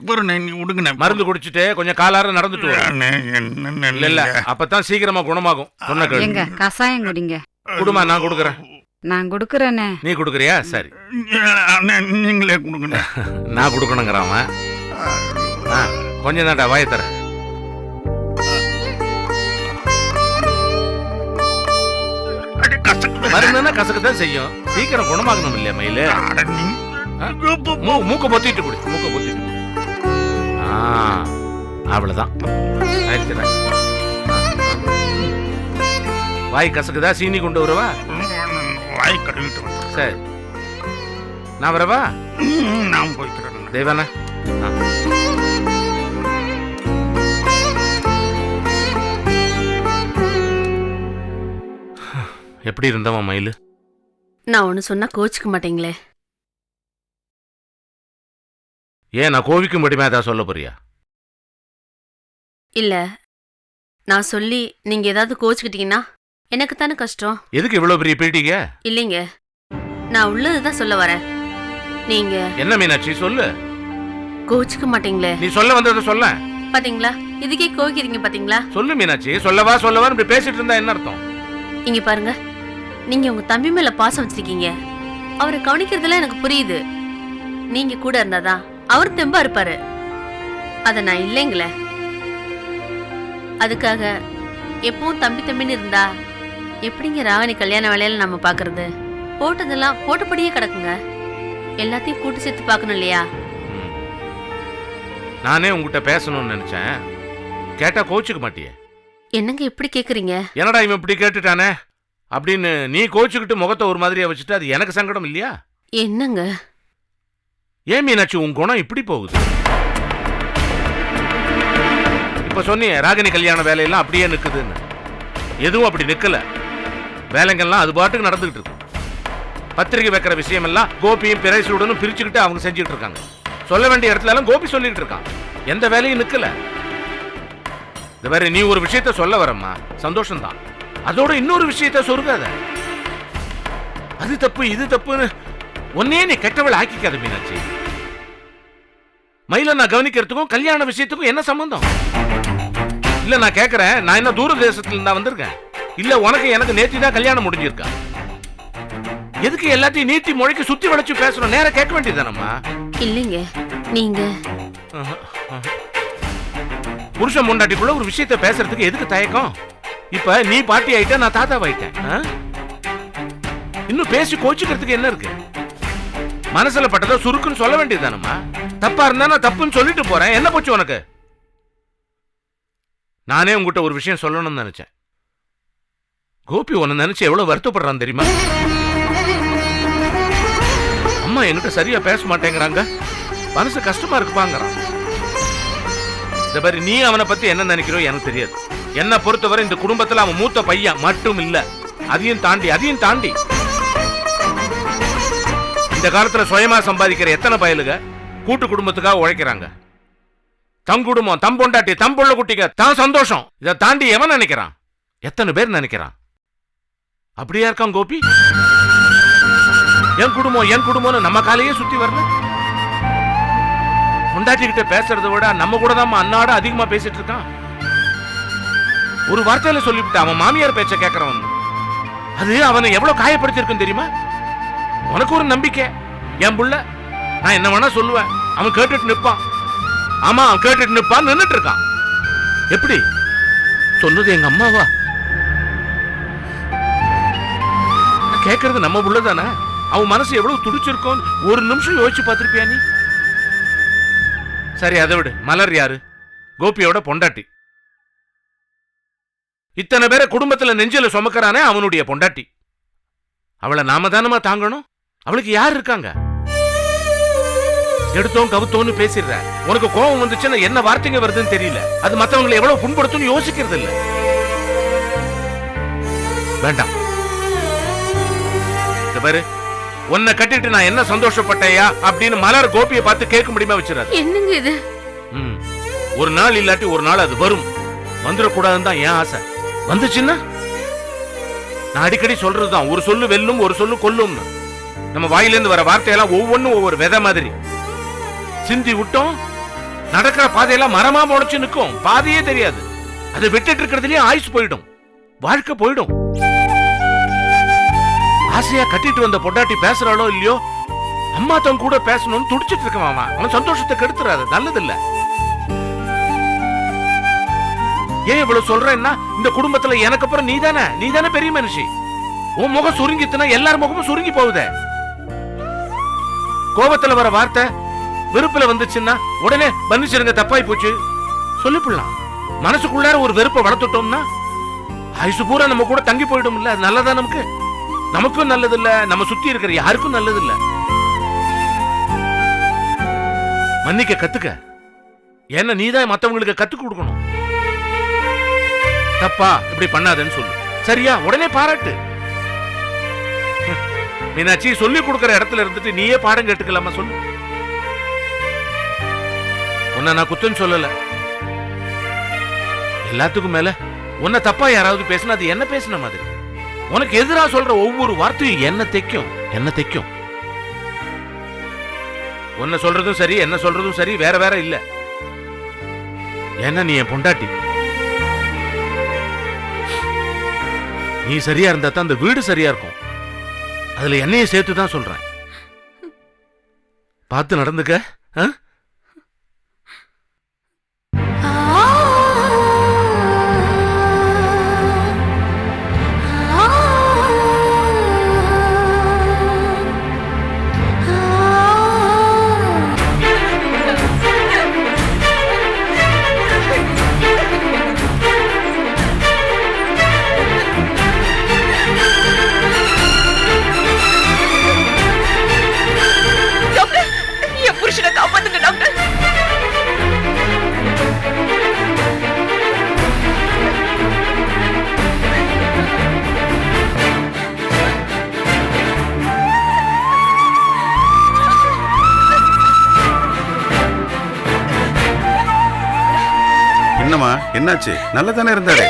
விடுங்கண்ணே. மருந்து குடிச்சிட்டு கொஞ்சம் காலார நடந்துட்டு வா. இல்ல இல்ல அப்பதான் சீக்கிரமா குணமாகும். சொன்ன கேளு. எங்க கசாயம் குடிங்க. குடுமா, நான் கொடுக்குறேன். நான் கொடுக்குறேனே. நீ கொடுக்குறியா? சரி, நீங்களே கொடுங்கண்ணே. நான் கொடுக்கணுங்கிறான். கொஞ்சம் தான்டா, வாயை தர. மருந்துன்னா கசக்கத்தான் செய்யும். சீக்கிரம் குணமாகணும் இல்லையா மயிலு? மூக்க பொத்திட்டு குடி, மூக்க பொத்திட்டு குடி. அவ்வளவுதான். வாய் கசக்குதா? சீனி கொண்டு வரவா? வாய் கழுவிட்டு. சரி, நான் வரவா? நான் போய்க்கிறேன். தேவானா, எப்படி இருந்தவன் மயிலு? நான் ஒண்ணு சொன்னா கோச்சுக்க மாட்டீங்களே? ஏன் நான் கோவிக்கும்படியுமே அதான் சொல்ல போறியா? இல்ல, நான் சொல்லி நீங்க ஏதாவது கோச்சுக்கிட்டீங்கன்னா எனக்கு தானே கஷ்டம். எதுக்கு இவ்வளவு பெரிய பீட்டிங்க? இல்லைங்க, நான் உள்ளதுதான் சொல்ல வரேன். நீங்க என்ன மீனாட்சி சொல்லு. கோச்சுக்க மாட்டீங்களே? நீ சொல்ல வந்ததை சொல்ல. பாத்தீங்களா, இதுக்கே கோவிக்கிறீங்க பாத்தீங்களா? சொல்லு மீனாட்சி. சொல்லவா சொல்லவா இப்படி பேசிட்டு இருந்தா என்ன அர்த்தம்? இங்க பாருங்க, நீங்க உங்க தம்பி மேல பாசம் வச்சிருக்கீங்க. அவரை கவனிக்கிறதுல எனக்கு புரியுது. நீங்க கூட இருந்தாதான் அவர் தெம்பா இருப்பாரு. அத நான் இல்லைங்களே. அதுக்காக எப்பவும் தம்பி தம்பின்னு இருந்தா எப்படிங்க ராவணி கல்யாண வேலையில நம்ம பாக்குறது? போட்டதெல்லாம் போட்டபடியே கிடக்குங்க. எல்லாத்தையும் கூட்டு சேர்த்து பாக்கணும் இல்லையா? நானே உங்ககிட்ட பேசணும்னு நினைச்சேன். கேட்டா கோச்சுக்க மாட்டியே. என்னங்க இப்படி கேக்குறீங்க? என்னடா இவன் இப்படி கேட்டுட்டானே அப்படின்னு நீ கோச்சுக்கிட்டு முகத்தை ஒரு மாதிரியா வச்சுட்டு அது எனக்கு சங்கடம் இல்லையா? என்னங்க ஏன் மீனாட்சி உன் குணம் இப்படி போகுது? இப்ப சொன்னியே ராகினி கல்யாண வேலையெல்லாம் அப்படியே நிக்குதுன்னு. எதுவும் அப்படி நிக்கல. வேலைங்கள்லாம் அது பாட்டுக்கு நடந்துகிட்டு இருக்கு. பத்திரிகை வைக்கிற விஷயம் எல்லாம் கோபியும் பிரைசூடனும் பிரிச்சுக்கிட்டு அவங்க செஞ்சுட்டு இருக்காங்க. சொல்ல வேண்டிய இடத்துல எல்லாம் கோபி சொல்லிட்டு இருக்கான். எந்த வேலையும் நிக்கல. இந்த வேற நீ ஒரு விஷயத்த சொல்ல வரம்மா, சந்தோஷம்தான். அதோட இன்னொரு விஷயத்த சொருகாத. அது தப்பு இது தப்புன்னு ஒன்னே நீ கெட்டவள் ஆக்கிக்காத மீனாட்சி. மயில நான் கவனிக்கிறதுக்கும் கல்யாண விஷயத்துக்கும் என்ன சம்பந்தம்? இல்ல நான் கேக்குறேன், நான் என்ன தூர தேசத்துல இருந்தா வந்திருக்கேன்? இல்ல உனக்கு எனக்கு நேத்தி தான் கல்யாணம் முடிஞ்சிருக்கா? எதுக்கு எல்லாத்தையும் நீட்டி முழைக்கு சுத்தி வளைச்சு பேசணும்? நேரம் கேட்க வேண்டியதானம்மா. இல்லைங்க, நீங்க புருஷன் முன்னாடிக்குள்ள ஒரு விஷயத்த பேசுறதுக்கு எதுக்கு தயக்கம்? இப்ப நீ பாட்டி ஆயிட்ட, நான் தாத்தாவாயிட்டேன். இன்னும் பேசி கோச்சுக்கிறதுக்கு என்ன இருக்கு? மனசுல பட்டதை சுருக்குன்னு சொல்ல வேண்டியதானம்மா. தப்பா இருந்தா நான் தப்புன்னு சொல்லிட்டு போறேன். என்ன போச்சு உனக்கு? நானே உங்ககிட்ட ஒரு விஷயம் சொல்லணும்னு நினைச்சேன். கோபி உன்னை நினைச்சு எவ்வளவு வருத்தப்படுறான் தெரியுமா? அம்மா என்கிட்ட சரியா பேச மாட்டேங்கிறாங்க, மனசு கஷ்டமா இருக்குப்பாங்கிறான். இந்த மாதிரி நீ அவனை பத்தி என்ன நினைக்கிறோ எனக்கு தெரியாது. என்ன பொறுத்தவரை இந்த குடும்பத்துல அவன் மூத்த பையன் மட்டும் இல்ல, அதையும் தாண்டி இந்த காலத்துல சுயமா சம்பாதிக்கிற எத்தனை பயலுக கூட்டு குடும்பத்துக்காக உழைக்கிறாங்க. தம் குடும்பம், தம் பொண்டாட்டி, தம் புள்ள குட்டிங்க தான் சந்தோஷம். இதை தாண்டி எவன் நினைக்கிறான்? எத்தனை பேர் நினைக்கிறான்? அப்படியா இருக்கான் கோபி? என் குடும்பம்னு நம்ம காலையே சுத்தி வரல. பொண்டாட்டி கிட்ட பேசுறத விட நம்ம கூட தான் அன்னாட அதிகமா பேசிட்டு இருக்கான். ஒரு வார்த்தையில சொல்லிவிட்டு அவன் மாமியார் பேச்ச கேட்கறவன். அது அவனை எவ்வளவு காயப்படுத்திருக்கும் தெரியுமா? உனக்கு ஒரு நம்பிக்கை, என் புள்ள நான் என்ன வேணா சொல்லுவேன், அவன் கேட்டுட்டு நிற்பான். ஆமா, அவன் கேட்டுட்டு நிற்பான், நின்னுட்டு இருக்கான். எப்படி சொன்னது எங்க அம்மாவா? கேட்கறது நம்ம புள்ள தானே. அவன் மனசு எவ்வளவு துடிச்சிருக்கோம் ஒரு நிமிஷம் யோசிச்சு பார்த்திருப்பியா நீ? சரி, அதை விடு. மலர் யாரு? கோபியோட பொண்டாட்டி. இத்தனை பேரை குடும்பத்துல நெஞ்சில சுமக்கிறானே அவனுடைய பொண்டாட்டி. அவளை நாம தானமா தாங்கணும். அவளுக்கு யார் இருக்காங்க? எடுத்தோம் கவுத்தோன்னு பேசிடுற. உனக்கு கோபம் வந்துச்சுன்னா என்ன வார்த்தைங்க வருதுன்னு தெரியல. அது மத்தவங்களை எவ்வளவு புண்படுத்தும் யோசிக்கிறது இல்ல. வேண்டாம். பாரு, உன்னை கட்டிட்டு நான் என்ன சந்தோஷப்பட்டையா அப்படின்னு மலர் கோபியை பார்த்து கேட்க முடியுமா? வச்சிடாது. என்னங்க இது? ஒரு நாள் இல்லாட்டி ஒரு நாள் அது வரும். வந்துடக்கூடாதுன்னு தான் என் ஆசை. வந்துச்சுன்னா நான் அடிக்கடி சொல்றதுதான், ஒரு சொல்லு வெல்லும் ஒரு சொல்லு கொல்லும்னு. நம்ம வாயிலிருந்து வர வார்த்தையெல்லாம் ஒவ்வொன்னும் ஒவ்வொரு விதை மாதிரி. சிந்தி விட்டோம் நடக்கிற பாதையெல்லாம் மரமா முளைச்சு நிற்கும், பாதையே தெரியாது. அதை விட்டுட்டு இருக்கிறதுலயே ஆயுசு போயிடும், வாழ்க்கை போயிடும். ஆசையா கட்டிட்டு வந்த பொண்டாட்டி பேசுறாளோ இல்லையோ, அம்மா தன் கூட பேசணும்னு துடிச்சிட்டு இருக்கான். அவன் சந்தோஷத்தை கெடுத்துறாது, நல்லது இல்ல. ஏன் இவ்வளவு சொல்றேன்னா, இந்த குடும்பத்துல எனக்கு அப்புறம் நீதானே பெரிய மனுஷி. உன் முகம் சுருங்கித்துனா எல்லார் முகமும் சுருங்கி போகுதே. கோபத்துல வர வார்த்தை வெறுப்புல வந்துச்சுன்னா உடனே மன்னிச்சிருங்க தப்பாய் போச்சு சொல்லிவிடலாம். மனசுக்குள்ளார ஒரு வெறுப்பை வளர்த்துட்டோம்னா ஆயுசு பூரா நம்ம கூட தங்கி போயிடும். இல்ல அது நல்லதா? நமக்கும் நல்லது இல்ல, நம்ம சுத்தி இருக்கிற யாருக்கும் நல்லது இல்ல. மன்னிக்க கத்துக்க. ஏன்னா நீதான் மத்தவங்களுக்கு கத்து கொடுக்கணும். தப்பா இப்படி பண்ணாதன்னு சொல்லு, சரியா? உடனே பாராட்டு. மீனாட்சி, சொல்லி கொடுக்கிற இடத்துல இருந்துட்டு நீயே பாடம் கேட்டுக்கலாமா சொல்லு. உன்னை நான் குத்தம் சொல்லல. எல்லாத்துக்கும் மேல உன்னை தப்பா யாராவது பேசினா அது என்ன பேசின மாதிரி. உனக்கு எதிராக சொல்ற ஒவ்வொரு வார்த்தையும் என்ன தைக்கும். உன்னை சொல்றதும் சரி, என்ன சொல்றதும் சரி, வேற வேற இல்ல. ஏன்னா நீ என் பொண்டாட்டி. நீ சரியா இருந்தா தான் அந்த வீடு சரியா இருக்கும். அதுல என்னைய சேர்த்து தான் சொல்றேன். பார்த்து நடந்துக்க. என்னம்மா, என்னாச்சு? நல்லா தானே இருந்தாரு.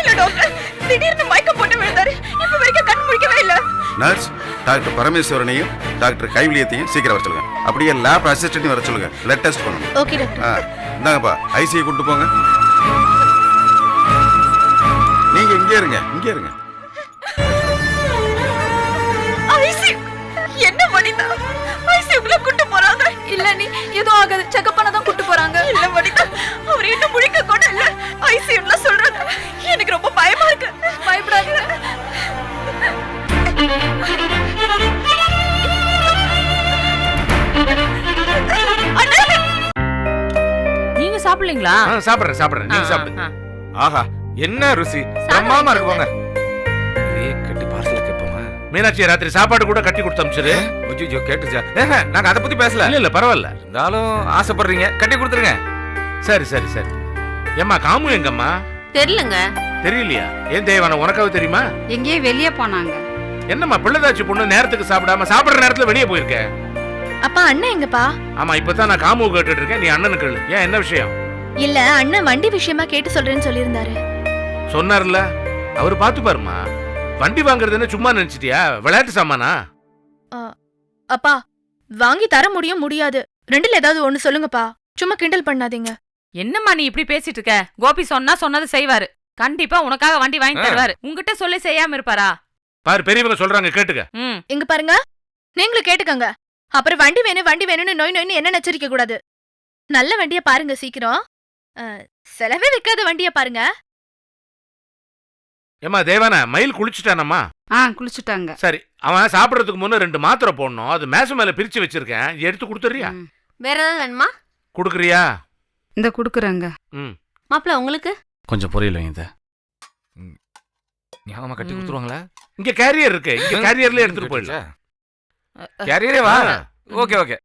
திடீர்னு மயக்கம் போட்டு விழுந்தாரு. இப்ப வரைக்கும் கண் முழிக்கவே இல்ல. நர்ஸ், டாக்டர் பரமேஸ்வரனையும் டாக்டர் கைவிலியத்தையும் சீக்கிரம் வர சொல்லுங்க. அப்படியே லேப் அசிஸ்டன்ட்டையும் வர சொல்லுங்க. பிளட் டெஸ்ட் பண்ணணும். Okay doctor. இந்தாங்கப்பா, ஐசிஐ கூட்டு போங்க. நீங்க இங்கே இருங்க. ஐசியூ என்ன வனிதா? ஐசியூக்குள்ள கூட்டு போறாங்க. இல்ல நீ ஏதோ ஆகாது, செக்கப் பண்ண தான் கூட்டு போறாங்க. இல்ல வனிதா, அவர் இன்னும் முழிக்க கூட இல்ல. ஐசியூல சொல்றாங்க. எனக்கு ரொம்ப பயமா இருக்கு. பயப்படாதீங்க. நீங்க சாப்பிடலீங்களா? சாப்பிடுறேன். நீங்க சாப்பிடுங்க. ஆஹா, என்ன ருசி! பிரம்மாமா இருக்கு. போங்க. கட்டி பார்சல கேட்போமா? மீனாட்சி, ராத்திரி சாப்பாடு கூட கட்டி கொடுத்து அனுப்பிச்சிரு. ஐயோ, கேட்டுச்சா? நாங்க அதை பத்தி பேசல. இல்ல பரவாயில்ல. இருந்தாலும் ஆசைப்படுறீங்க, கட்டி கொடுத்துருங்க. சரி. ஏம்மா, காமு எங்கம்மா? தெரியலங்க. தெரியலையா? ஏன் தேவான, உனக்காவது தெரியுமா? எங்கேயே வெளியே போனாங்க. என்னம்மா பிள்ளைதாச்சு பொண்ணு நேரத்துக்கு சாப்பிடாம சாப்பிடுற நேரத்துல வெளியே போயிருக்க? அப்பா, அண்ணன் எங்கப்பா? ஆமா, இப்பதான் நான் காமு கேட்டுட்டு இருக்கேன். நீ அண்ணனுக்கு கேளு. ஏன், என்ன விஷயம்? இல்ல, அண்ணன் வண்டி விஷயமா கேட்டு சொல்றேன்னு சொல்லியிருந்தாரு. சொன்னார்ல, அவரு பாத்து பாருமா. வண்டி வாங்குறது என்ன சும்மா நினைச்சிட்டியா? விளையாட்டு சாமானா? அப்பா, வாங்கி தர முடியாது. ரெண்டுல ஏதாவது ஒண்ணு சொல்லுங்கப்பா. சும்மா கிண்டல் பண்ணாதீங்க. என்னம்மா நீ இப்படி பேசிட்டு இருக்க? கோபி சொன்னது செய்வாரு. கண்டிப்பா உனக்காக வண்டி வாங்கி தருவாரு. உங்ககிட்ட சொல்லி செய்யாம இருப்பாரா? பாரு, பெரியவங்க சொல்றாங்க, கேட்டுக்க. இங்க பாருங்க, நீங்களும் கேட்டுக்கங்க. அப்புறம் வண்டி வேணும்னு நோய் என்ன நச்சரிக்க கூடாது. நல்ல வண்டிய பாருங்க சீக்கிரம். செலவே வைக்காத வண்டிய பாருங்க. ஏமா தேவானா, மயில் குளிச்சுட்டானம்மா? குளிச்சுட்டாங்க. சரி, அவன் சாப்பிடறதுக்கு முன்ன 2 மாத்திரை போடணும். அது மேச மேல பிரிச்சு வச்சிருக்கேன், எடுத்து கொடுத்துறியா? வேற ஏதாவது வேணுமா? குடுக்குறியா? இந்த குடுக்குறாங்க. மாப்பிள்ள, உங்களுக்கு கொஞ்சம் புரியல. இந்த ஞாபகமா கட்டி கொடுத்துருவாங்களா? இங்க கேரியர் இருக்கு, இங்க கேரியர்ல எடுத்துட்டு போயிடலாம். கேரியரே வா. ஓகே.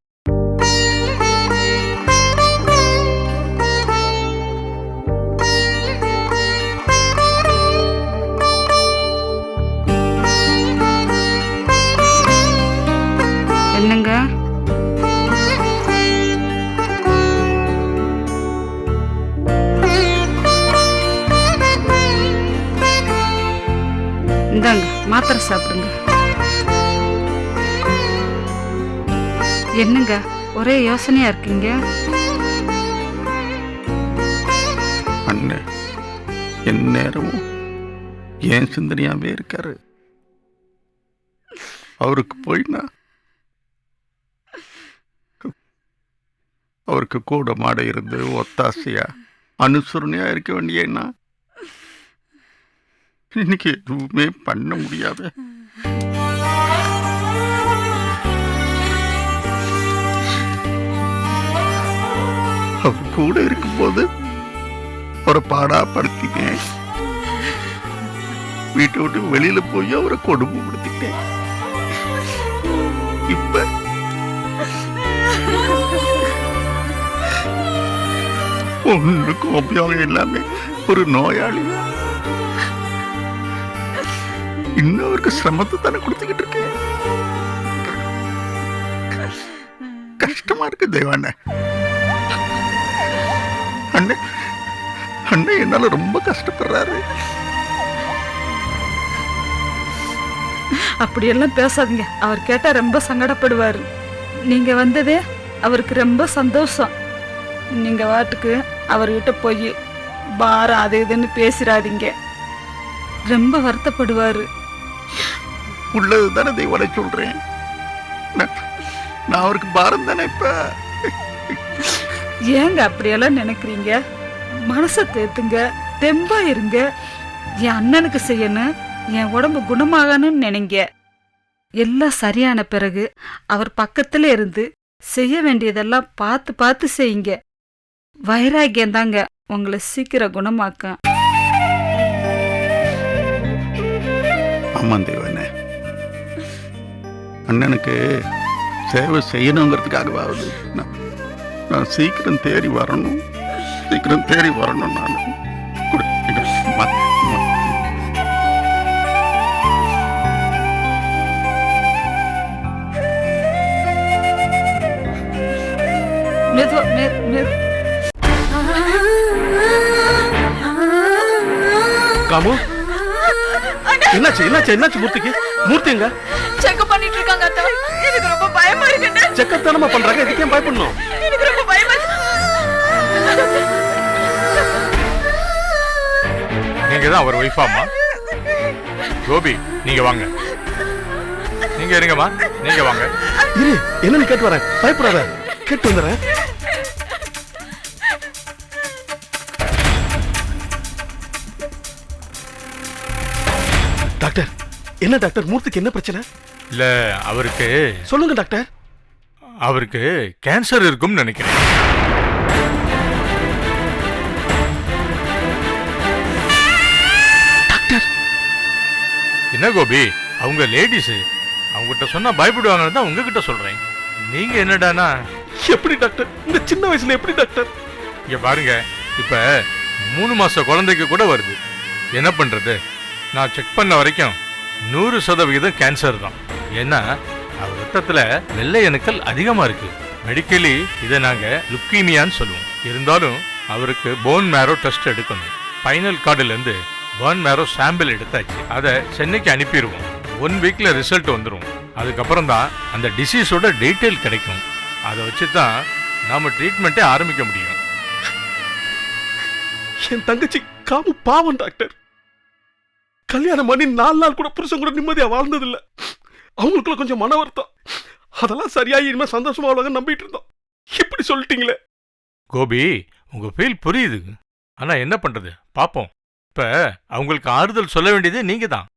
என்னங்க? இந்தாங்க, மாத்திரை சாப்பிடுங்க. என்னங்க ஒரே யோசனையா இருக்கீங்க? அண்ணன் என் நேரமும் ஏன் சிந்தனையாவே இருக்காரு. அவருக்கு போயினா அவருக்கு கூட மாட இருந்து ஒத்தாசையா அனுசரணையா இருக்க வேண்டியன்னா இன்னைக்கு எதுவுமே பண்ண முடியாத அவர் கூட இருக்கும்போது அவரை பாடா படுத்திட்டேன். வீட்டை விட்டு வெளியில போய் அவரை கொடுமைப்படுத்திட்டேன். இப்ப ஒண்ணுக்கும் உபயோகம் இல்லாம ஒரு நோயாளி இன்னும் அவருக்கு சிரமத்தை தானே கொடுத்துக்கிட்டு இருக்கேன். கஷ்டமா இருக்கு தேவாண்ண. அண்ணன் அண்ணன் என்னால ரொம்ப கஷ்டப்படுறாரு. அப்படியெல்லாம் பேசாதீங்க. அவர் கேட்டா ரொம்ப சங்கடப்படுவாரு. நீங்க வந்ததே அவருக்கு ரொம்ப சந்தோஷம். நீங்க வாட்டுக்கு அவர்கிட்ட போய் பாரம் அது இதுன்னு பேசிடாதீங்க. ரொம்ப வருத்தப்படுவாரு. உள்ளது தானே தெய்வனை சொல்றேன். நான் அவருக்கு பாரம் தானே. இப்ப ஏங்க அப்படியெல்லாம் நினைக்கிறீங்க? மனசை தேத்துங்க, தெம்பா இருங்க. என் அண்ணனுக்கு செய்யணும், என் உடம்பு குணமாகணும்னு நினைங்க. எல்லாம் சரியான பிறகு அவர் பக்கத்துல இருந்து செய்ய வேண்டியதெல்லாம் பார்த்து பார்த்து செய்யுங்க. வைராக்கியம் தாங்க உங்களை சீக்கிரம் குணமாக்கும். ஆமா தேவனே, அண்ணனுக்கு சேவை செய்யணுங்கிறதுக்காகவாவது நான் சீக்கிரம் தேறி வரணும். நான் மெதுவா காமு, என்னாச்சு மூர்த்திங்க செக்அப் பண்ணிட்டு இருக்காங்க அத்தா. எனக்கு ரொம்ப பயமா இருக்குங்க. செக்கப் தானமா பண்றாங்க, இதுக்கு ஏன் பயப்படணும்? எனக்கு ரொம்ப பயமா இருக்கு. நீங்க தான் அவர் ஒய்ஃபாமா? கோபி, நீங்க வாங்க. நீங்க இருங்கம்மா, நீங்க வாங்க. இரு, என்னன்னு கேட்டு வரேன். பயப்படாத, கேட்டு வந்துடுறேன். டாக்டர், என்ன டாக்டர், மூர்த்திக்கு என்ன பிரச்சனை? இல்ல, அவருக்கு சொல்லுங்க டாக்டர். அவருக்கு கேன்சர் இருக்கும்னு நினைக்கிறேன். டாக்டர், என்ன கோபி, அவங்க லேடிஸ், அவங்ககிட்ட சொன்னா பயப்படுவாங்கன்னு தான் உங்ககிட்ட சொல்றேன். நீங்க என்னடானா? எப்படி டாக்டர், இந்த சின்ன வயசுல எப்படி டாக்டர்? இங்க பாருங்க, இப்ப 3 மாச குழந்தைக்கு கூட வருது. என்ன பண்றது? நான் செக் பண்ண வரைக்கும் 100% கேன்சர் தான். ஏன்னா அவர் ரத்தத்துல வெள்ளை அணுக்கள் அதிகமா இருக்கு. மெடிக்கலி இதை நாங்க லுக்கீமியான்னு சொல்லுவோம். இருந்தாலும் அவருக்கு போன் மேரோ டெஸ்ட் எடுக்கணும். ஃபைனல் கார்டுல இருந்து போன் மேரோ சாம்பிள் எடுத்தாச்சு. அதை சென்னைக்கு அனுப்பிடுவோம். 1 வீக்ல ரிசல்ட் வந்துடும். அதுக்கப்புறம் தான் அந்த டிசீஸோட டீட்டெயில் கிடைக்கும். அதை வச்சு தான் நாம ட்ரீட்மெண்ட்டே ஆரம்பிக்க முடியும். என் தங்கச்சி காமு பாவம் டாக்டர். கல்யாணம் பண்ணி 4 நாள் கூட புருஷன் கூட நிம்மதியா வாழ்ந்ததில்லை. அவங்களுக்குள்ள கொஞ்சம் மன வருத்தம். அதெல்லாம் சரியாகி இனிமே சந்தோஷமா அவ்வளோ நம்பிட்டு இருந்தோம். இப்படி சொல்லிட்டீங்களே. கோபி, உங்க ஃபீல் புரியுது. ஆனா என்ன பண்றது, பாப்போம். இப்ப அவங்களுக்கு ஆறுதல் சொல்ல வேண்டியது நீங்க தான்.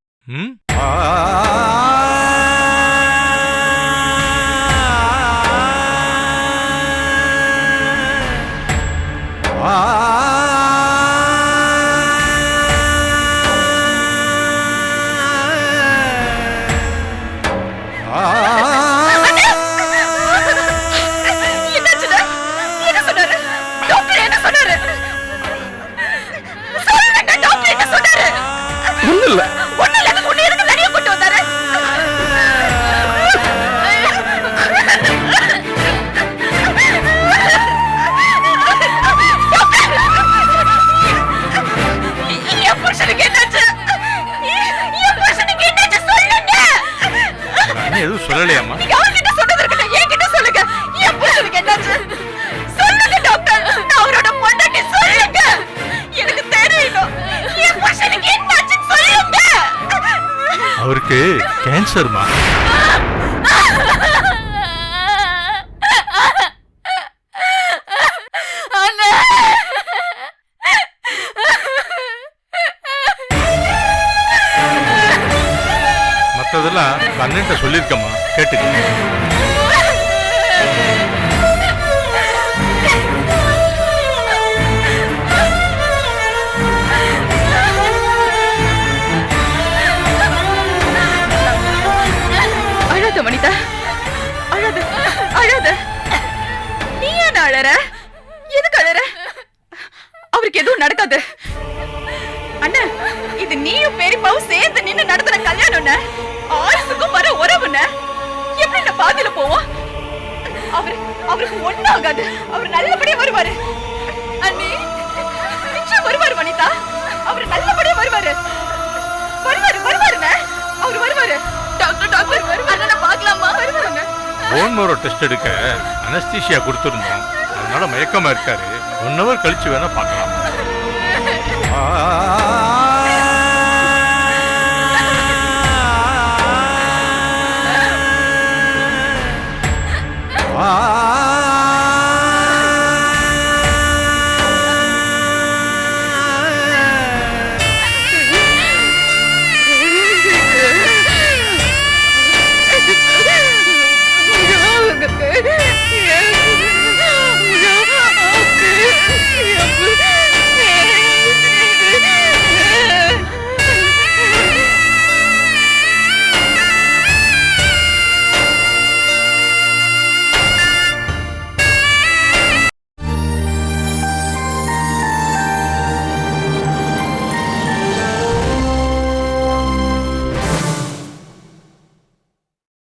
கேன்சர்மா. மற்றதெல்லாம் அண்ணன்ட்ட சொல்லியிருக்கம்மா, கேட்டுக்க. அழாத வனிதா, அழாத அழாத. நீ ஏன் அழற? எதுக்கு அழற? அவருக்கு எதுவும் நடக்காது. அண்ணா, இது நீயும் பெரியப்பாவும் சேர்ந்து நின்னு நடத்துற கல்யாணம். ஆயுசுக்கும் வர உறவுன்னு எப்படி நான் பாதியில போவோம்? அவருக்கு ஒண்ணும் ஆகாது. அவர் நல்லபடியா வருவாரு. அண்ணி, நிச்சயம் வருவாரு வனிதா. அவர் நல்லபடியா வருவாரு. வருவாருங்க. அவர் வருவாரு. டாக்டர் அண்ணனை பார்க்கலாமா? வருவாருங்க. போன் மேரோ டெஸ்ட் எடுக்க அனஸ்தீசியா கொடுத்துருந்தோம். அதனால மயக்கமா இருக்காரு. 1 hour கழிச்சு வேணா பார்க்கலாம்.